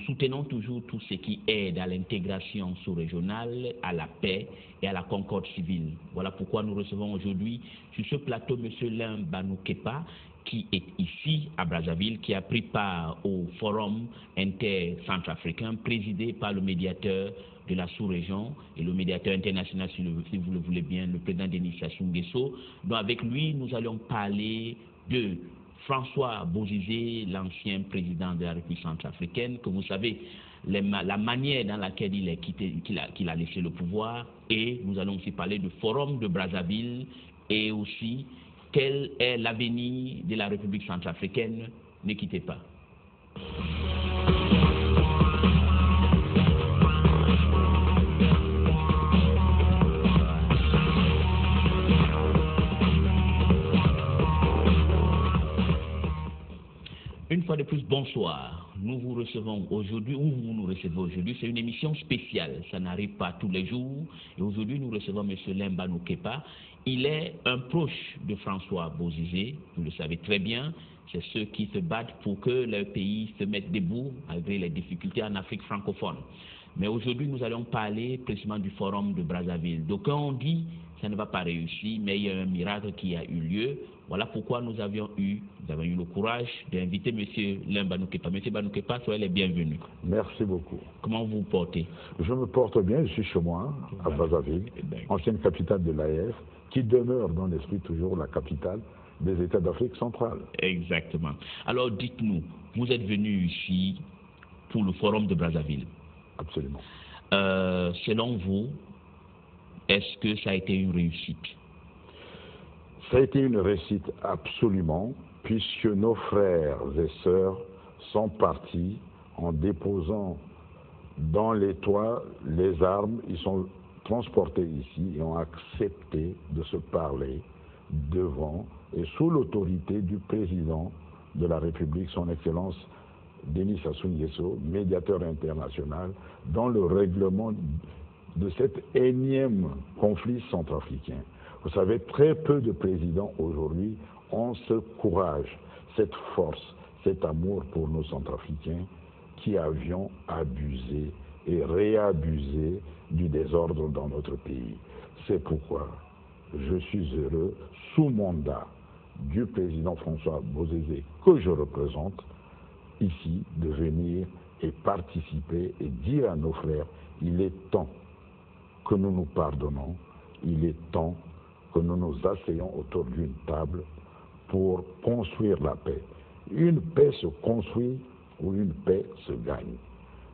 soutenons toujours tout ce qui aide à l'intégration sous-régionale, à la paix et à la concorde civile. Voilà pourquoi nous recevons aujourd'hui sur ce plateau M. Lim Banoukepa, qui est ici à Brazzaville, qui a pris part au forum inter-centrafricain présidé par le médiateur de la sous-région et le médiateur international, si vous le voulez bien, le président Denis Sassou Nguesso. Donc avec lui, nous allons parler de François Bozizé, l'ancien président de la République centrafricaine, que vous savez, la manière dans laquelle qu'il a laissé le pouvoir, et nous allons aussi parler du forum de Brazzaville et aussi quel est l'avenir de la République centrafricaine. Ne quittez pas. Une fois de plus, bonsoir. Nous vous recevons aujourd'hui, ou vous nous recevez aujourd'hui, c'est une émission spéciale. Ça n'arrive pas tous les jours. Et aujourd'hui, nous recevons M. Lim Banoukepa. Il est un proche de François Bozizé, vous le savez très bien. C'est ceux qui se battent pour que le pays se mette debout malgré les difficultés en Afrique francophone. Mais aujourd'hui, nous allons parler précisément du forum de Brazzaville. Donc, quand on dit ça ne va pas réussir, mais il y a un miracle qui a eu lieu. Voilà pourquoi nous avons eu le courage d'inviter M. Lim Banoukepa. M. Banoukepa, soyez les bienvenus. Merci beaucoup. Comment vous vous portez? Je me porte bien, je suis chez moi, à Brazzaville, ancienne capitale de l'AES, qui demeure dans l'esprit toujours la capitale des États d'Afrique centrale. Exactement. Alors dites-nous, vous êtes venu ici pour le forum de Brazzaville. Absolument. Selon vous, est-ce que ça a été une réussite? Ça a été une réussite absolument, puisque nos frères et sœurs sont partis en déposant dans les toits les armes. Ils sont transportés ici et ont accepté de se parler devant et sous l'autorité du président de la République, son Excellence Denis Sassou Nguesso, médiateur international, dans le règlement de cet énième conflit centrafricain. Vous savez, très peu de présidents aujourd'hui ont ce courage, cette force, cet amour pour nos Centrafricains qui avions abusé et réabusé du désordre dans notre pays. C'est pourquoi je suis heureux, sous mandat du président François Bozizé, que je représente ici, de venir et participer et dire à nos frères, il est temps que nous nous pardonnons, il est temps que nous nous asseyons autour d'une table pour construire la paix. Une paix se construit ou une paix se gagne.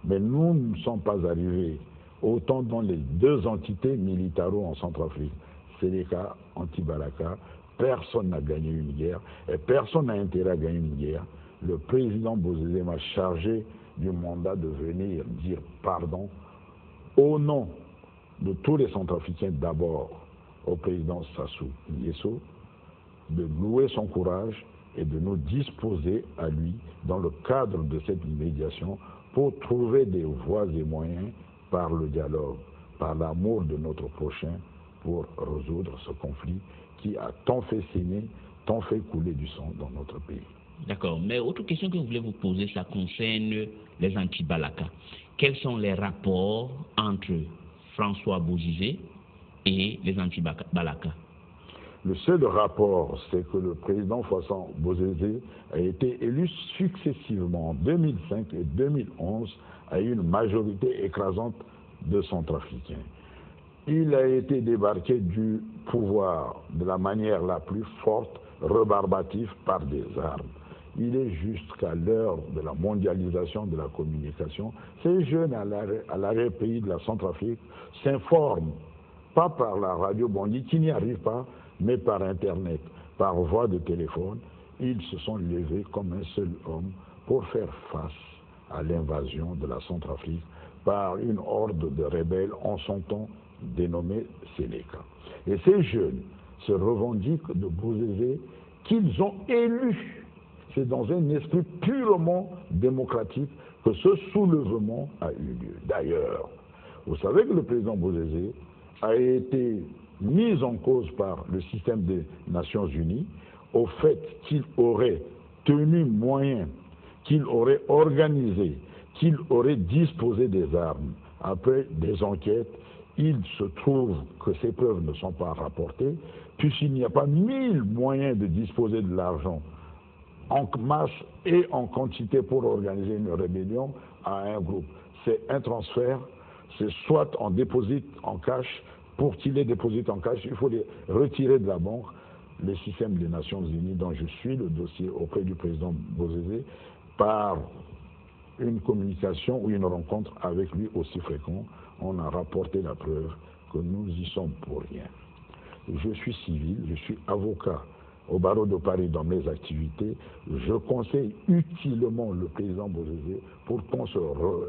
Mais nous ne sommes pas arrivés autant dans les deux entités militaro en Centrafrique, Séléka, Anti-Balaka, personne n'a gagné une guerre et personne n'a intérêt à gagner une guerre. Le président Bozizé m'a chargé du mandat de venir dire pardon au nom de tous les Centrafricains, d'abord au président Sassou Nguesso, de louer son courage et de nous disposer à lui dans le cadre de cette médiation pour trouver des voies et moyens par le dialogue, par l'amour de notre prochain pour résoudre ce conflit qui a tant fait saigner, tant fait couler du sang dans notre pays. D'accord, mais autre question que je voulais vous poser, ça concerne les anti-Balaka. Quels sont les rapports entre François Bozizé et les anti-Balaka? Le seul rapport, c'est que le président François Bozizé a été élu successivement en 2005 et 2011 à une majorité écrasante de Centrafricains. Il a été débarqué du pouvoir de la manière la plus forte, rébarbative, par des armes. Il est juste qu'à l'heure de la mondialisation de la communication, ces jeunes à l'arrière-pays de la Centrafrique s'informent, pas par la radio bandit qui n'y arrive pas, mais par Internet, par voie de téléphone. Ils se sont levés comme un seul homme pour faire face à l'invasion de la Centrafrique par une horde de rebelles en son temps dénommés Séléka. Et ces jeunes se revendiquent de Bozizé qu'ils ont élu. C'est dans un esprit purement démocratique que ce soulèvement a eu lieu. D'ailleurs, vous savez que le président Bozizé a été mis en cause par le système des Nations Unies au fait qu'il aurait tenu moyen, qu'il aurait organisé, qu'il aurait disposé des armes. Après des enquêtes, il se trouve que ces preuves ne sont pas rapportées, puisqu'il n'y a pas 1000 moyens de disposer de l'argent en masse et en quantité pour organiser une rébellion à un groupe. C'est un transfert, c'est soit on déposite en cash, pour qu'il les déposite en cash, il faut les retirer de la banque. Le système des Nations Unies, dont je suis le dossier auprès du président Bozizé, par une communication ou une rencontre avec lui aussi fréquent, on a rapporté la preuve que nous y sommes pour rien. Je suis civil, je suis avocat au barreau de Paris dans mes activités. Je conseille utilement le président Bozizé pour qu'on se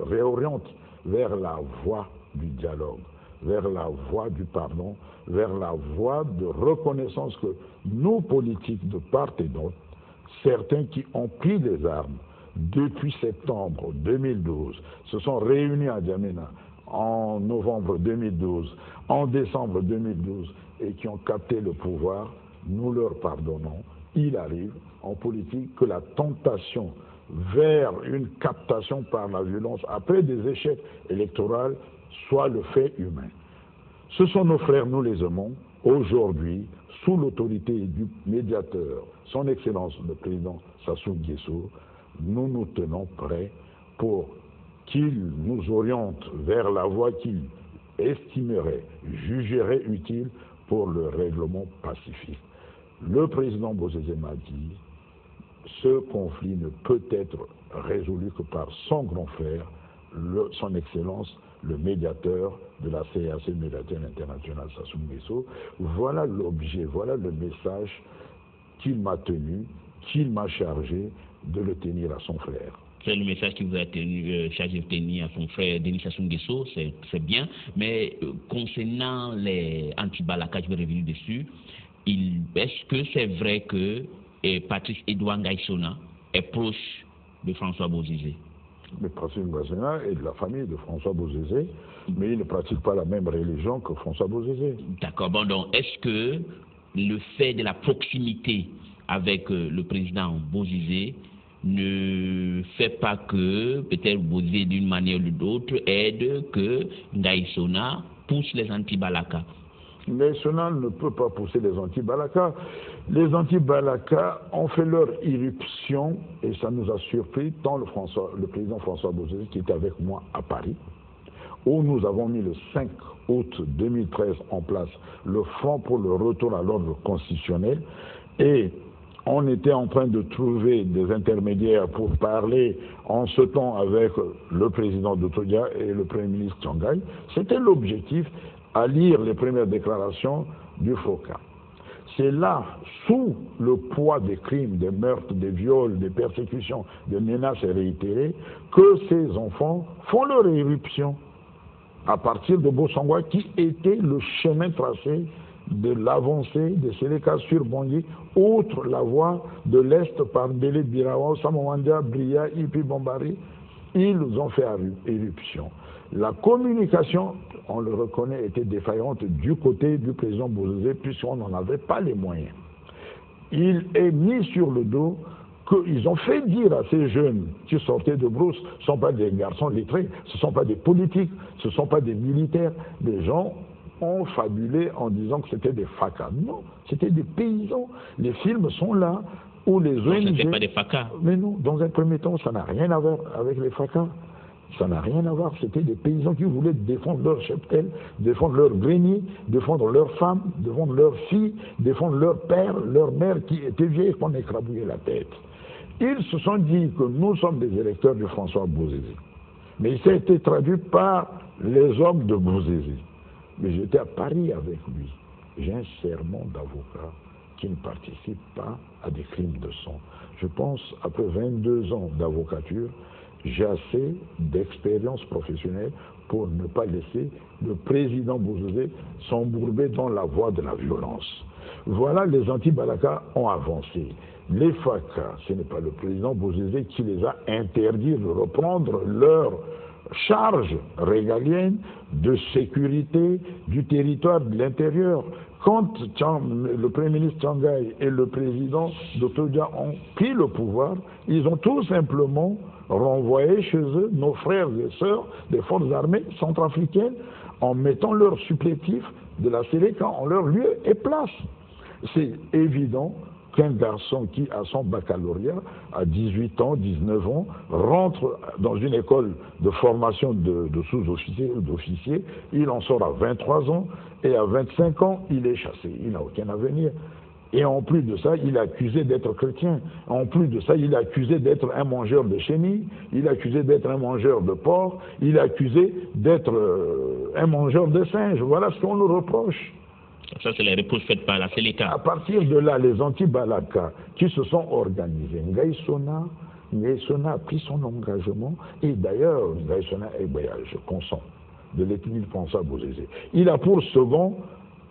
réoriente vers la voie du dialogue, vers la voie du pardon, vers la voie de reconnaissance que nos politiques de part et d'autre, certains qui ont pris les armes depuis septembre 2012, se sont réunis à Djamena en novembre 2012, en décembre 2012, et qui ont capté le pouvoir, nous leur pardonnons. Il arrive en politique que la tentation vers une captation par la violence après des échecs électoraux soit le fait humain. Ce sont nos frères, nous les aimons. Aujourd'hui, sous l'autorité du médiateur, son Excellence le président Sassou Nguesso, nous nous tenons prêts pour qu'il nous oriente vers la voie qu'il estimerait, jugerait utile pour le règlement pacifique. Le président Bozizé m'a dit, ce conflit ne peut être résolu que par son grand frère, son Excellence, le médiateur de la CAC, médiateur international Sassou Nguesso. Voilà l'objet, voilà le message qu'il m'a tenu, qu'il m'a chargé de le tenir à son frère. C'est le message qui vous a chargé de tenir à son frère Denis Sassou Nguesso, c'est bien. Mais concernant les anti-Balaka, je vais revenir dessus. Est-ce que c'est vrai que Patrice Edouard Ngaïsona est proche de François Bozizé? Mais Patrice Ngaïsona est de la famille de François Bozizé, mais il ne pratique pas la même religion que François Bozizé. D'accord. Bon, donc, est-ce que le fait de la proximité avec le président Bozizé ne fait pas que, peut-être Bozizé d'une manière ou d'autre, aide que Ngaïsona pousse les anti-Balaka? Ngaïsona ne peut pas pousser les anti-Balaka. Les anti-Balaka ont fait leur irruption, et ça nous a surpris, tant le président François Bozizé, qui était avec moi à Paris, où nous avons mis le 5 août 2013 en place le Front pour le retour à l'ordre constitutionnel, et on était en train de trouver des intermédiaires pour parler en ce temps avec le président Doumbouya et le premier ministre Tchongaï. C'était l'objectif, à lire les premières déclarations du FOCA. C'est là, sous le poids des crimes, des meurtres, des viols, des persécutions, des menaces réitérées, que ces enfants font leur éruption à partir de Bossangwa, qui était le chemin tracé de l'avancée de Séléka sur Bangui, outre la voie de l'Est par Délé Birawa, Samomandia, Bria, Ipi Bombari. Ils ont fait éruption. La communication, on le reconnaît, était défaillante du côté du président Bozizé, puisqu'on n'en avait pas les moyens. Il est mis sur le dos qu'ils ont fait dire à ces jeunes qui sortaient de brousse, ce ne sont pas des garçons lettrés, ce ne sont pas des politiques, ce ne sont pas des militaires. Des gens ont fabulé en disant que c'était des FACA. Non, c'était des paysans. Les films sont là où les ONG... Ce n'était pas des FACA. Mais non, dans un premier temps, ça n'a rien à voir avec les FACA. Ça n'a rien à voir. C'était des paysans qui voulaient défendre leur cheptel, défendre leur grenier, défendre leurs femmes, défendre leurs filles, défendre leur père, leur mère qui étaient vieilles et qu'on écrabouillait la tête. Ils se sont dit que nous sommes des électeurs de François Bozizé. Mais ça a été traduit par les hommes de Bozizé. Mais j'étais à Paris avec lui. J'ai un serment d'avocat qui ne participe pas à des crimes de sang. Je pense, après 22 ans d'avocature, j'ai assez d'expérience professionnelle pour ne pas laisser le président Bozizé s'embourber dans la voie de la violence. Voilà, les anti-Balaka ont avancé. Les FACA, ce n'est pas le président Bozizé qui les a interdits de reprendre leur charge régalienne de sécurité du territoire de l'intérieur. Quand le Premier ministre Tchangaï et le président Doutodia ont pris le pouvoir, ils ont tout simplement renvoyé chez eux nos frères et sœurs des forces armées centrafricaines en mettant leurs supplétifs de la Séléka en leur lieu et place. C'est évident qu'un garçon qui a son baccalauréat à 18 ans, 19 ans, rentre dans une école de formation de sous-officiers ou d'officiers, il en sort à 23 ans, et à 25 ans, il est chassé. Il n'a aucun avenir. Et en plus de ça, il est accusé d'être chrétien. En plus de ça, il est accusé d'être un mangeur de chenilles, il est accusé d'être un mangeur de porc, il est accusé d'être un mangeur de singes. Voilà ce qu'on nous reproche. Ça, c'est les réponses faites par la Séléka. À partir de là, les anti-Balaka qui se sont organisés, Ngaïsona a pris son engagement, et d'ailleurs, Ngaïsona, je consens, de l'ethnie François Bozizé. Il a pour second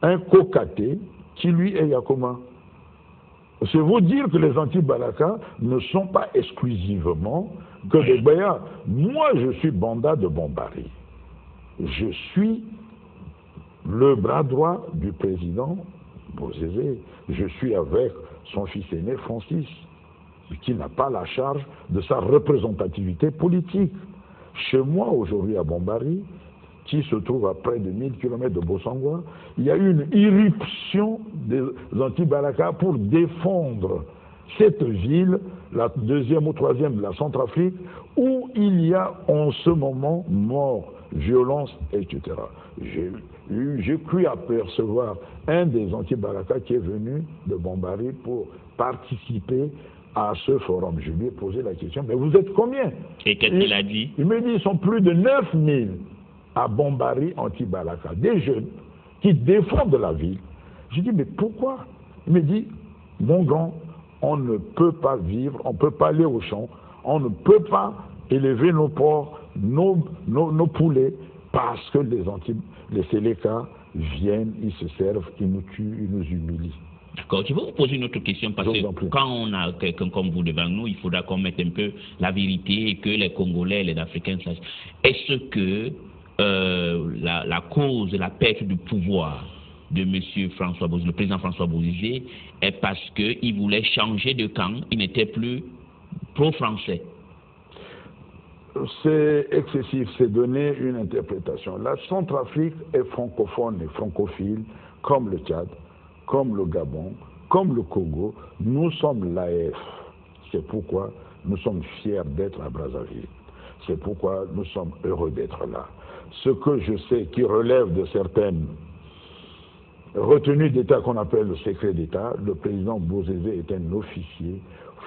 un Kokaté qui, lui, est Yakoma. C'est vous dire que les anti-Balaka ne sont pas exclusivement que des Béas. Moi, je suis Banda de Bombari. Je suis le bras droit du président Bozizé. Je suis avec son fils aîné Francis, qui n'a pas la charge de sa représentativité politique. Chez moi, aujourd'hui, à Bombari, qui se trouve à près de 1000 km de Bossangwa, il y a eu une irruption des anti-Balaka pour défendre cette ville, la deuxième ou troisième de la Centrafrique, où il y a en ce moment mort, violence, etc. J'ai cru apercevoir un des anti-Balaka qui est venu de Bombari pour participer à ce forum. Je lui ai posé la question, mais vous êtes combien? Et qu'est-ce qu'il a dit? Il me dit, ils sont plus de 9000 à Bombari anti-Balaka, des jeunes qui défendent la ville. J'ai dit, mais pourquoi? Il me dit, mon grand, on ne peut pas vivre, on ne peut pas aller au champ, on ne peut pas élever nos porcs, nos poulets, parce que les Séléka viennent, ils se servent, ils nous tuent, ils nous humilient. D'accord, je vais vous poser une autre question, parce que quand on a quelqu'un comme vous devant nous, il faudra qu'on mette un peu la vérité et que les Congolais et les Africains sachent. Est-ce que la cause de la perte du pouvoir de M. François Bozizé, le président François Bozizé, est parce qu'il voulait changer de camp, il n'était plus pro-français? C'est excessif, c'est donner une interprétation. La Centrafrique est francophone et francophile, comme le Tchad, comme le Gabon, comme le Congo. Nous sommes l'AF. C'est pourquoi nous sommes fiers d'être à Brazzaville. C'est pourquoi nous sommes heureux d'être là. Ce que je sais qui relève de certaines retenues d'État qu'on appelle le secret d'État, le président Bozizé est un officier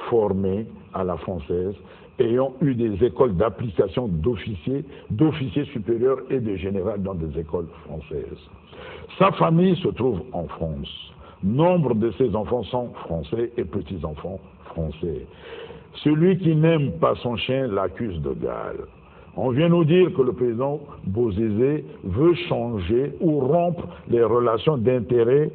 formé à la française, ayant eu des écoles d'application d'officiers supérieurs et de général dans des écoles françaises. Sa famille se trouve en France. Nombre de ses enfants sont français et petits-enfants français. Celui qui n'aime pas son chien l'accuse de Galles. On vient nous dire que le président Bozizé veut changer ou rompre les relations d'intérêt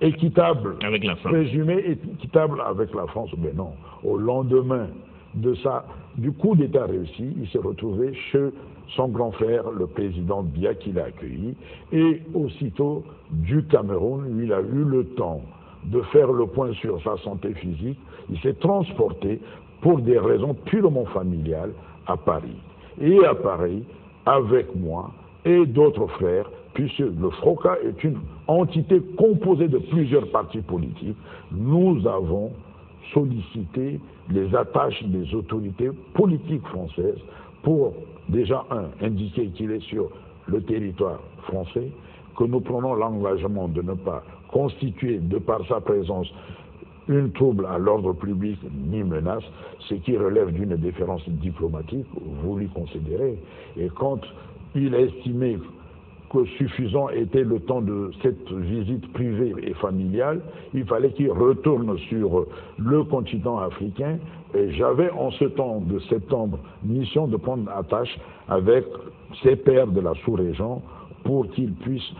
équitables, avec la France, présumées équitables avec la France. Mais non, au lendemain du coup d'État réussi, il s'est retrouvé chez son grand frère, le président Biya, qui l'a accueilli, et aussitôt du Cameroun, il a eu le temps de faire le point sur sa santé physique. Il s'est transporté pour des raisons purement familiales à Paris. Et à Paris, avec moi et d'autres frères, puisque le FROCA est une entité composée de plusieurs partis politiques, nous avons sollicité les attaches des autorités politiques françaises pour, déjà, indiquer qu'il est sur le territoire français, que nous prenons l'engagement de ne pas constituer, de par sa présence, une trouble à l'ordre public ni menace, ce qui relève d'une déférence diplomatique, vous lui considérez. Et quand il a estimé que suffisant était le temps de cette visite privée et familiale, il fallait qu'il retourne sur le continent africain. Et j'avais en ce temps de septembre mission de prendre attache avec ses pairs de la sous-région pour qu'ils puissent,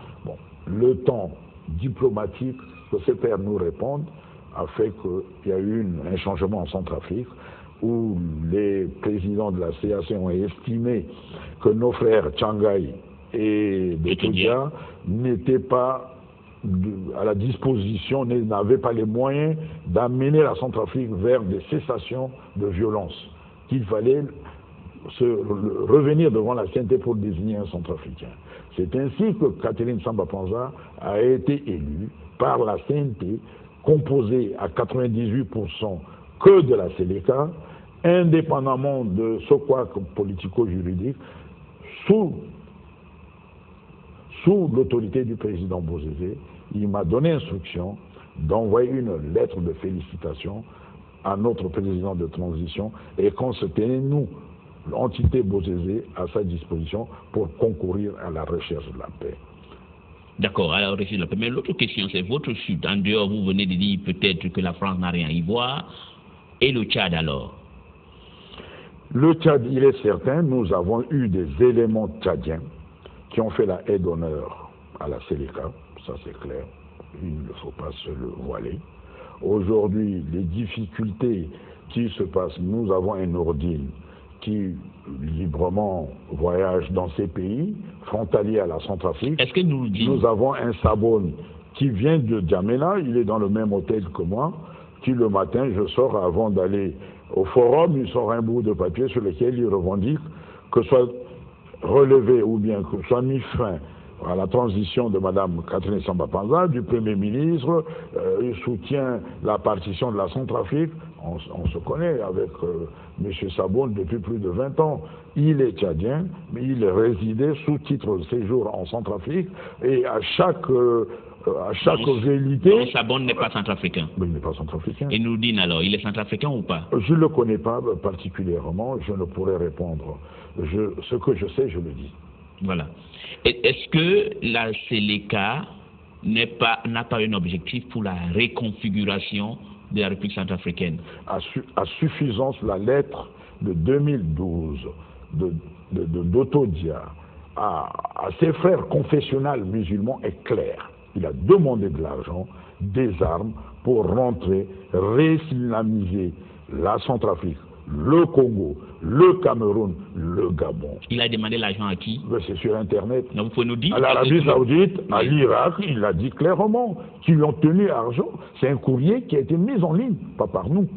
le temps diplomatique que ces pairs nous répondent, a fait qu'il y a eu un changement en Centrafrique où les présidents de la CAC ont estimé que nos frères Tchangaï et Betoudia n'étaient pas à la disposition, n'avaient pas les moyens d'amener la Centrafrique vers des cessations de violence, qu'il fallait revenir devant la CNT pour désigner un Centrafricain. C'est ainsi que Catherine Samba Panza a été élue par la CNT, composée à 98% que de la Séléka, indépendamment de ce couac politico-juridique, sous l'autorité du président Bozizé. Il m'a donné instruction d'envoyer une lettre de félicitations à notre président de transition et qu'on se tenait, nous, l'entité Bozizé, à sa disposition pour concourir à la recherche de la paix. D'accord, alors recherche de la paix. Mais l'autre question, c'est votre chute. En dehors, vous venez de dire peut-être que la France n'a rien à y voir. Et le Tchad alors? Le Tchad, il est certain, nous avons eu des éléments tchadiens qui ont fait la haie d'honneur à la Séléka, ça c'est clair, il ne faut pas se le voiler. Aujourd'hui, les difficultés qui se passent, nous avons un Nordine qui librement voyage dans ces pays, frontaliers à la Centrafrique. Est-ce que nous avons un Sabon qui vient de Djamena, il est dans le même hôtel que moi, qui le matin, je sors avant d'aller au forum, il sort un bout de papier sur lequel il revendique que soit relevé ou bien que soit mis fin à la transition de Mme Catherine Samba Panza, du Premier ministre, il soutient la partition de la Centrafrique. On se connaît avec M. Sabon depuis plus de 20 ans. Il est tchadien, mais il résidait sous titre de séjour en Centrafrique et à chaque vérité... Sabon n'est pas centrafricain. Mais il n'est pas centrafricain. Et Nourdine alors, il est centrafricain ou pas? Je ne le connais pas particulièrement, je ne pourrais répondre. Ce que je sais, je le dis. Voilà. Est-ce que la Séléka n'a pas un objectif pour la réconfiguration de la République centrafricaine? À suffisance, la lettre de 2012 d'Otodia à ses frères confessionnels musulmans est claire. Il a demandé de l'argent, des armes pour rentrer, réislamiser la Centrafrique, le Congo, le Cameroun, le Gabon. Il a demandé l'argent à qui? C'est sur Internet. Donc, vous pouvez nous dire, à l'Arabie Saoudite, à l'Irak, il l'a dit clairement, qu'ils lui ont tenu argent. C'est un courrier qui a été mis en ligne, pas par nous,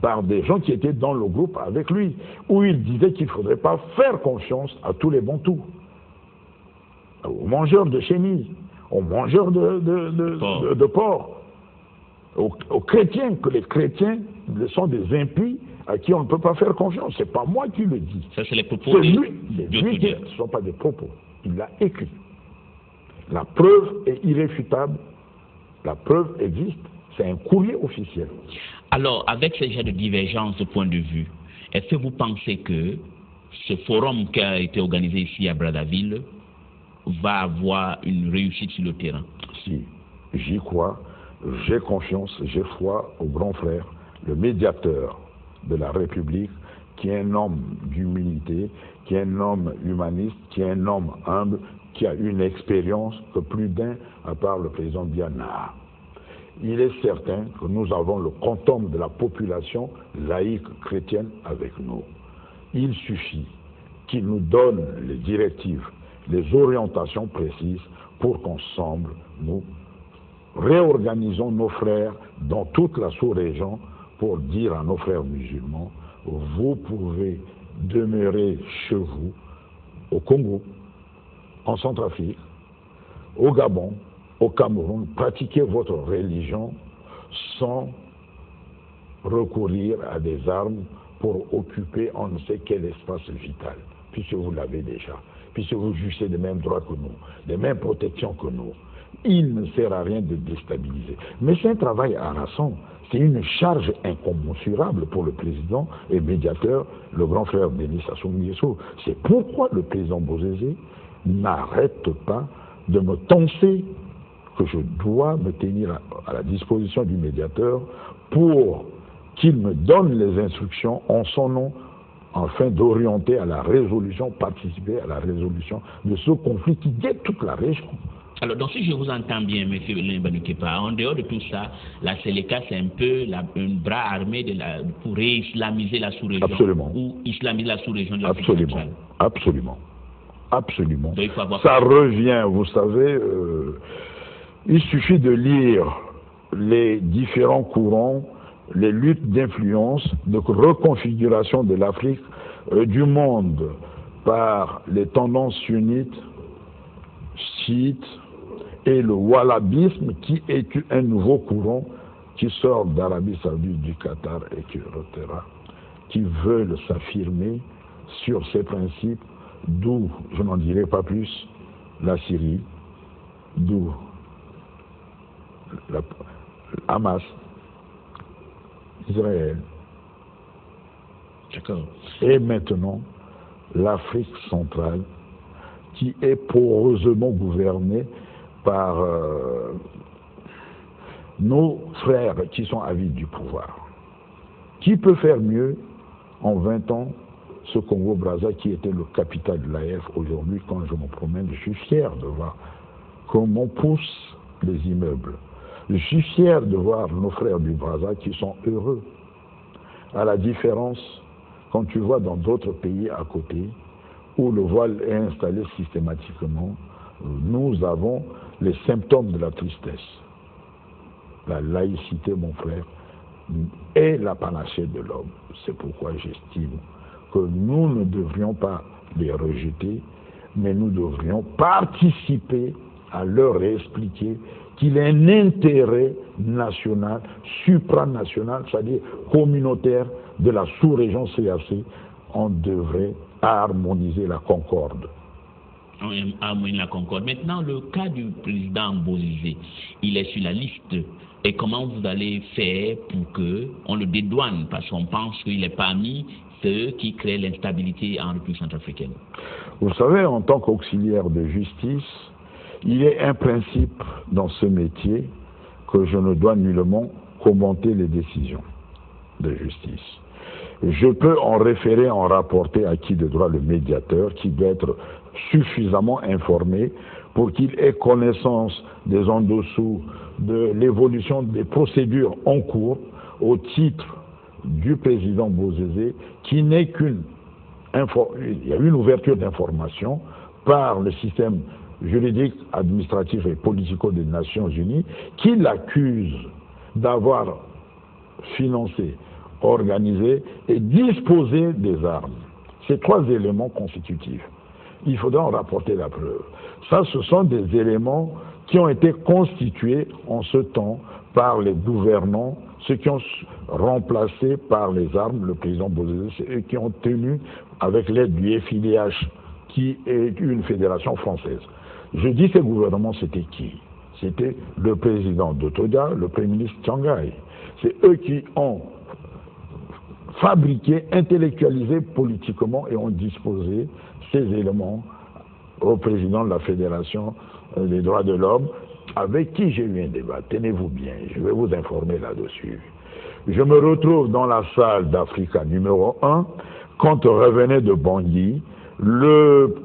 par des gens qui étaient dans le groupe avec lui, où il disait qu'il ne faudrait pas faire confiance à tous les bantous, aux mangeurs de chenilles, aux mangeurs de porc, aux chrétiens, que les chrétiens sont des impies à qui on ne peut pas faire confiance. C'est pas moi qui le dis. Ça, c'est les propos de lui. Ce ne sont pas des propos. Il l'a écrit. La preuve est irréfutable. La preuve existe. C'est un courrier officiel. Alors, avec ce genre de divergence de point de vue, est-ce que vous pensez que ce forum qui a été organisé ici à Brazzaville va avoir une réussite sur le terrain? Si, j'y crois. J'ai confiance, j'ai foi au grand frère, le médiateur de la République, qui est un homme d'humilité, qui est un homme humaniste, qui est un homme humble, qui a une expérience que plus d'un, à part le président Biana. Il est certain que nous avons le quantum de la population laïque chrétienne avec nous. Il suffit qu'il nous donne les directives, les orientations précises pour qu'ensemble, nous réorganisons nos frères dans toute la sous-région pour dire à nos frères musulmans, vous pouvez demeurer chez vous, au Congo, en Centrafrique, au Gabon, au Cameroun, pratiquer votre religion sans recourir à des armes pour occuper on ne sait quel espace vital, puisque vous l'avez déjà, puisque vous jouissez des mêmes droits que nous, des mêmes protections que nous. Il ne sert à rien de déstabiliser. Mais c'est un travail harassant. C'est une charge incommensurable pour le président et médiateur, le grand frère Denis Sassou Nguesso. C'est pourquoi le président Bozizé n'arrête pas de me tenser que je dois me tenir à la disposition du médiateur pour qu'il me donne les instructions en son nom afin d'orienter à la résolution, participer à la résolution de ce conflit qui guette toute la région. Alors, donc, si je vous entends bien, M. Limbanou Kepa, en dehors de tout ça, la Séléka, c'est un peu un bras armé pour réislamiser la sous-région. Absolument. Ou islamiser la sous-région de l'Afrique centrale. Absolument. Absolument. Donc, il faut avoir... Ça revient, vous savez, il suffit de lire les différents courants, les luttes d'influence, de reconfiguration de l'Afrique, du monde, par les tendances sunnites, chiites, et le wahhabisme qui est un nouveau courant qui sort d'Arabie Saoudite, du Qatar, etc., qui veulent s'affirmer sur ces principes, d'où, je n'en dirai pas plus, la Syrie, d'où Hamas, Israël. D'accord. Et maintenant, l'Afrique centrale, qui est poreusement gouvernée par nos frères qui sont avides du pouvoir. Qui peut faire mieux en 20 ans ce Congo-Brazza qui était le capital de l'AF aujourd'hui? Quand je me promène, je suis fier de voir comment poussent les immeubles. Je suis fier de voir nos frères du Brazza qui sont heureux. À la différence, quand tu vois dans d'autres pays à côté, où le voile est installé systématiquement, nous avons les symptômes de la tristesse. La laïcité, mon frère, est la panacée de l'homme. C'est pourquoi j'estime que nous ne devrions pas les rejeter, mais nous devrions participer à leur expliquer qu'il est un intérêt national, supranational, c'est-à-dire communautaire de la sous-région CAC. On devrait harmoniser la concorde. Harmoniser la concorde. Maintenant, le cas du président Bozizé, il est sur la liste. Et comment vous allez faire pour qu'on le dédouane? Parce qu'on pense qu'il est parmi ceux qui créent l'instabilité en République centrafricaine. Vous savez, en tant qu'auxiliaire de justice, il est un principe dans ce métier que je ne dois nullement commenter les décisions de justice. Je peux en référer, en rapporter à qui de droit le médiateur, qui doit être suffisamment informé pour qu'il ait connaissance des en dessous de l'évolution des procédures en cours au titre du président Bozizé, qui n'est il y a une ouverture d'information par le système juridique, administratif et politico des Nations Unies, qui l'accuse d'avoir financé, organisé et disposé des armes. Ces trois éléments constitutifs. Il faudra en rapporter la preuve. Ça, ce sont des éléments qui ont été constitués en ce temps par les gouvernants, ceux qui ont remplacé par les armes le président Bozizé, et qui ont tenu avec l'aide du FIDH, qui est une fédération française. Je dis ces gouvernements, c'était qui? C'était le président d'Otoda, le premier ministre Tchangaï. C'est eux qui ont fabriqué, intellectualisé politiquement et ont disposé ces éléments au président de la Fédération des droits de l'homme, avec qui j'ai eu un débat. Tenez-vous bien, je vais vous informer là-dessus. Je me retrouve dans la salle d'Africa numéro 1, quand revenait de Bangui, le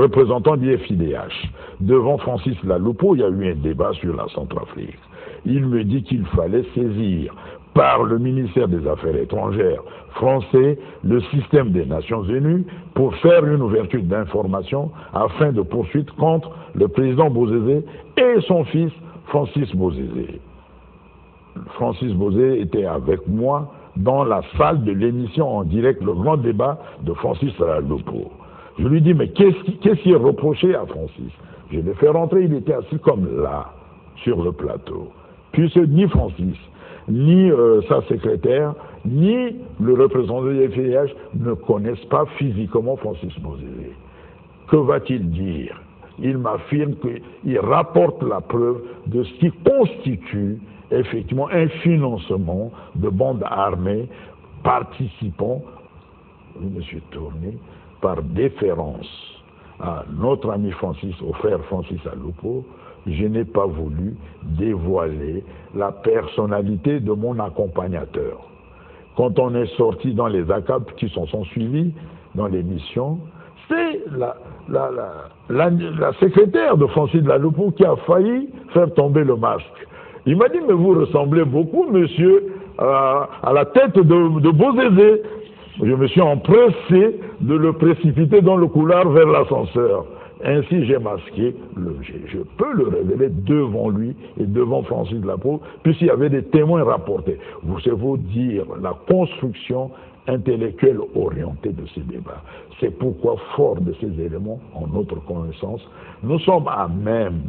représentant du FIDH, devant Francis Laloupo, il y a eu un débat sur la Centrafrique. Il me dit qu'il fallait saisir par le ministère des Affaires étrangères français le système des Nations Unies pour faire une ouverture d'information afin de poursuite contre le président Bozizé et son fils Francis Bozizé. Francis Bozizé était avec moi dans la salle de l'émission en direct, le grand débat de Francis Laloupo. Je lui dis, mais qu'est-ce qui est reproché à Francis? Je l'ai fait rentrer, il était assis comme là, sur le plateau. Puisque ni Francis, ni sa secrétaire, ni le représentant du FIDH ne connaissent pas physiquement Francis Bozizé. Que va-t-il dire? Il m'affirme qu'il rapporte la preuve de ce qui constitue effectivement un financement de bandes armées participant, je me suis tourné, par déférence à notre ami Francis, au frère Francis Laloupo, je n'ai pas voulu dévoiler la personnalité de mon Quand on est sorti dans les ACAP qui sont suivis dans l'émission, c'est la secrétaire de Francis Laloupo qui a failli faire tomber le masque. Il m'a dit, mais vous ressemblez beaucoup, monsieur, à la tête de Bozézé. Je me suis empressé de le précipiter dans le couloir vers l'ascenseur. Ainsi, j'ai masqué, je peux le révéler devant lui et devant Francis Laloupo, puisqu'il y avait des témoins rapportés. C'est vous dire la construction intellectuelle orientée de ces débats. C'est pourquoi, fort de ces éléments, en notre connaissance, nous sommes à même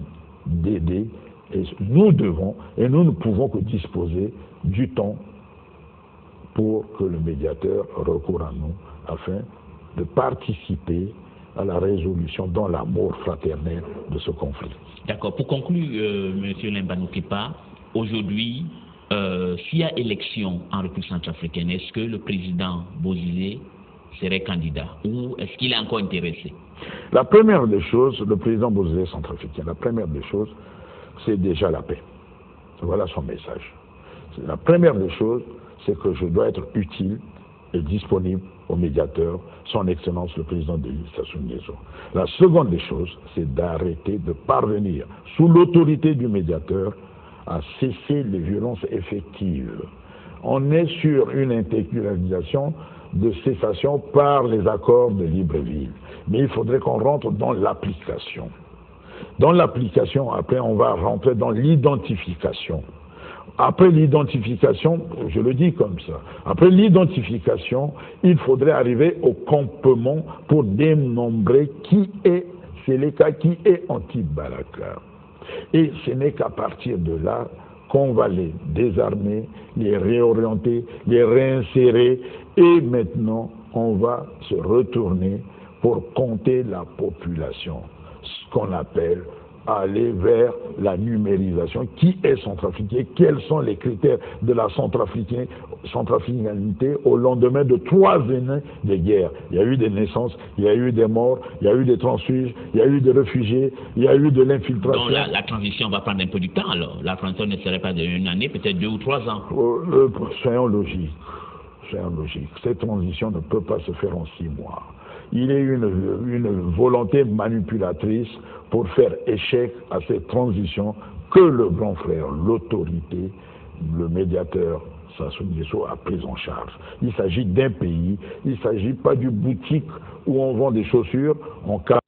d'aider, et nous devons, et nous ne pouvons que disposer du temps pour que le médiateur recoure à nous, afin de participer à la résolution dans l'amour fraternel de ce conflit. D'accord. Pour conclure, M. Limbanou Kepa, aujourd'hui, s'il y a élection en République centrafricaine, est-ce que le président Bozizé serait candidat ou est-ce qu'il est encore intéressé? La première des choses, le président Bozizé centrafricain, la première des choses, c'est déjà la paix. Voilà son message. La première des choses, c'est que je dois être utile et disponible au médiateur, son Excellence le président de l'île Sassou Nguesso. La seconde des choses, c'est d'arrêter de parvenir, sous l'autorité du médiateur, à cesser les violences effectives. On est sur une intellectualisation de cessation par les accords de Libreville. Mais il faudrait qu'on rentre dans l'application. Dans l'application, après, on va rentrer dans l'identification. Après l'identification, je le dis comme ça, après l'identification, il faudrait arriver au campement pour dénombrer qui est Séléka, qui est anti-Balaka. Et ce n'est qu'à partir de là qu'on va les désarmer, les réorienter, les réinsérer, et maintenant on va se retourner pour compter la population, ce qu'on appelle aller vers la numérisation. Qui est centrafricain? Quels sont les critères de la centrafricanité au lendemain de 3 années de guerre? Il y a eu des naissances, il y a eu des morts, il y a eu des transfuges, il y a eu des réfugiés, il y a eu de l'infiltration. Donc la transition va prendre un peu du temps alors. La transition ne serait pas d'une année, peut-être 2 ou 3 ans. Soyons logiques. Cette transition ne peut pas se faire en 6 mois. Il y a une volonté manipulatrice pour faire échec à cette transition que le grand frère, l'autorité, le médiateur Sassou Nguesso a prise en charge. Il s'agit d'un pays, il ne s'agit pas d'une boutique où on vend des chaussures en cas.